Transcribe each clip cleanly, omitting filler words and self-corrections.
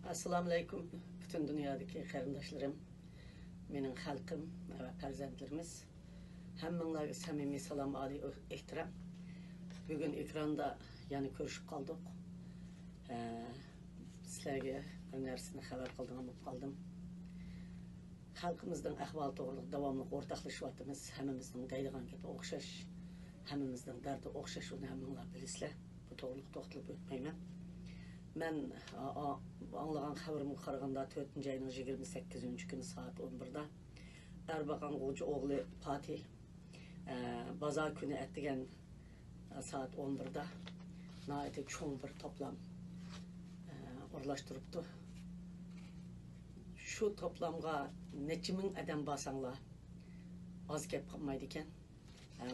Assalamu alaikum bütün dünyadaki kardeşlerim, benim halkım ve farzandlarımız. Hemmenlerine samimi salam, âli ihtiram. Bugün ekranda yani görüşüp kaldık. Sizlerge bir nersini haber kaldım. Halkımızdan ahval doğruluk devamlı ortaklaşıvatımız, hemimizden dayılan gibi okşaş, hemimizden derdi okşaş, onu hemmenler bilisler. Bu doğruluk toxtulup ötmeymen. Ben anlаған xabarımı qaraganda 4 ayının 28 günü saat 11'da Erbakan oğlu Fatih Bazar günü ettigen saat 11'da nayeti çoğun bir toplam orlaştırıptı. Şu toplamga neçe min adam basanlar az gap kalmaydı iken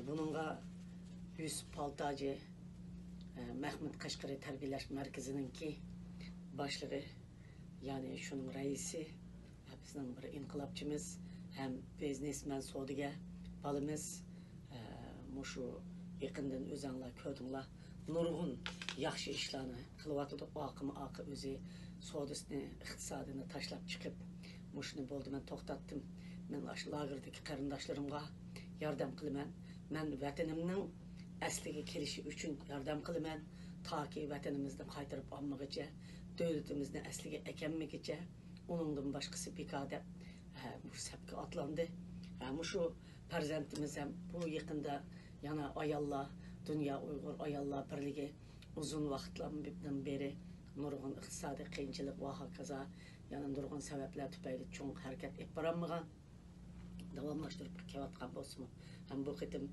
bununla Yusuf Paltacı Mehmet Kaşgarı Terbiyeleş Merkezi'nin ki başlığı yani şunun reisi bizim bir inkılapçımız hem biznesmen Sodiga balımız muşu yakından özenler kötünler nurgun yaxşı işlerini kılıvatıda akı özü sodasını iktisadını taşlap çıkıp muşunu boldu ben toxtattım ben lagırdaki karındaşlarımga yardım kılımen ben vatanımның asliga kelishi uchun yordam qilaman toki vatanimizni qaytarib olmoqcha davlatimizni asliga ekanmigicha uningdan boshqasi bekada bu sabga otlandi shu farzandimiz ham bu yaqinda yana ayollar dunyo uyg'ur ayollar birligi uzun vaqtlardan beri nurg'un iqtisodiy qiyinchilik va hokazo yana nurg'un sabablar tufayli cho'ng harakat etib borolmagan davamlaştırıp kelatkan bolsunmu. Hem bu qitim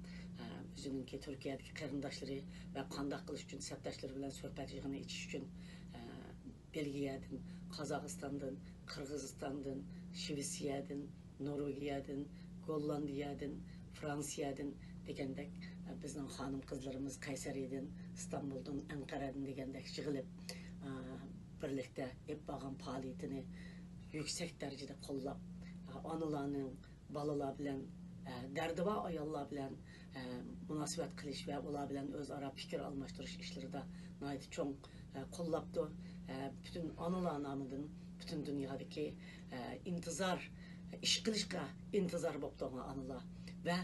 özününki Türkiye'deki karındaşları ve kandak kılış için septaşları bilen sohbet yığını içiş için Belgiye'den, Kazakistan'dan, Kırgızistan'dan, Şivisiye'den, Norvegiye'den, Gollandiya'dan, Fransiya'dan degendek bizden hanım kızlarımız Kayseri'den, İstanbul'dan, Ankara'dan degendek yığılıp birlikte hep bağın faaliyetini yüksek derecede kollap anılarının balalar bilen derdi var ayollar bilen münasebet kılış ve olar bilen özara fikir almashtırış işleri de nayet çok kollaptı. Bütün anılar namıdın bütün dünyadaki intizar iş kılışka intizar boptuğun anılar ve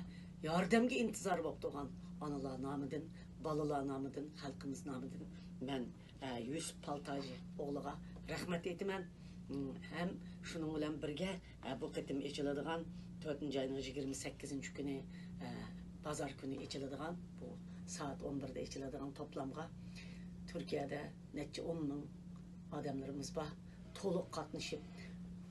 yardımga intizar boptuğun anılar namıdın balalar namıdın halkımız namıdın ben Yusuf Paltacı oğluğa rahmet etmem. Hem şunun bilen birge bu qitim içiladigan 4 ayının 28 günü pazar günü içiladigan bu saat 11'de içiladigan toplamga Türkiye'de neçe 10 min adamlarımız var toluk katlaşıp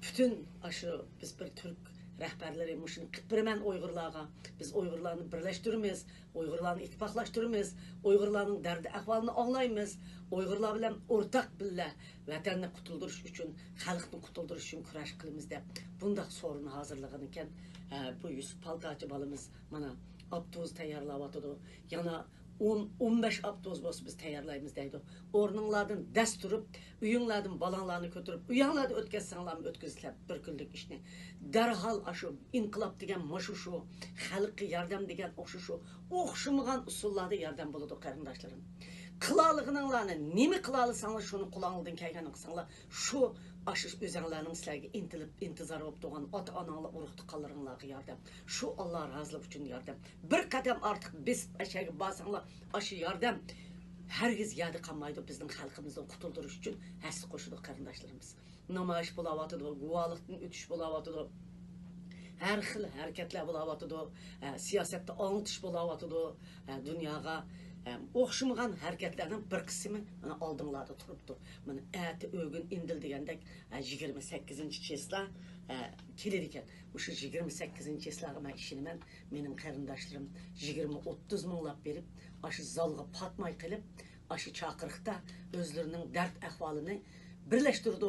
bütün aşı biz bir Türk rehberleri muşunu kıpırmen Uygurlarga biz Uygurlarını birleştirimiz, Uygurlarını ittifaklaştırımız, Uygurlarının derdi ahvalını anlayımız, Uygurlar bilen ortak bille vatanını kurtulduruş için, halkını kurtulduruş için kuraş kılımız dep bundaq sorunu hazırlığın iken bu Yusuf Paltacı balımız bana abduz tayarlavatıdı. Yana 10-15 abduz boz biz tayarlayımız deydi. Ornunlardan ders durup, uyunlardan balanlarını götürüp, uyanlarda ötkezsenlarını ötközüzler bir günlük işini. Derhal aşı, inkılap degen maşı şu, halkı yardım degen okşu şu, okşumagan usullarda yardım buludu karındaşlarım. Kılalığınlarını, nemi kılalısanlar şunu kulağınıldın kayganı kısanlar, şu aşı özenlerinin sizlerge intizar olup doğan ata-analı uruqtu kallarınlarga yardım. Şu Allah razılık için yardım. Bir kadem artık biz aşağı basanlar aşı yardım. Herkes yadı kalmaydı bizden halkımızdan kurtulduruş için həsli koşuduk karındaşlarımız. Namayiş bulavatıdı, guvalıqtın ötüş bulavatıdı. Her xil hareketler bulavatıdı, siyasette anlatış bulavatıdı, dünyaya oxşumagan hareketlerinin bir kısmı aldınlarda turuptu. Mana eti ögün indil degandek 28 çesla kelediken. Şu 28 çeslaga men işinimen menin karındaşlarım 20-30 minglap berip aşı zalga patmay kılıp aşı çakırıqta özlerinin dert ahvalını birleştirdi.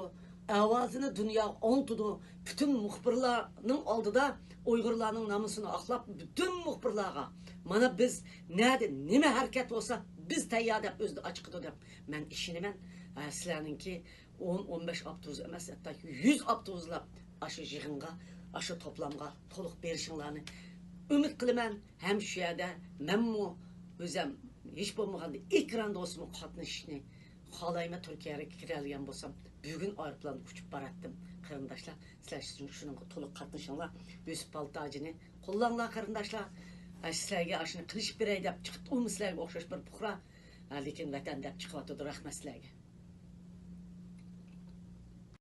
Avazını dünya ontudu. Bütün muhbirlarının aldıda Uygurlarının namusunu aklap bütün muhbirlarga mana biz nime hareket olsa biz tayyar dep özünü açıqıdı dep men işini men sizlerninki 10-15 abduz emas hatta 100 abduzlap aşı yığınga aşı toplamga toluq berişinlarni ümit kılımen hem şu yerda men mu özüm hiç bolmaganda ekranda olsun qatnashishni Xalayma Türkiye'ye kirelgen bolsam, bugün aeroplan uçup barattım. Kırındaşlar, sizler şunun toluq katmışınlar. Yusuf Baltacı'nı kullanlar kırındaşlar. Sizlerge aşını kılıç birey dep çıktı. O sizlerge okşaş bir pukra. Lekin vatan dep çıkıvatıdır rahmet sizlerge.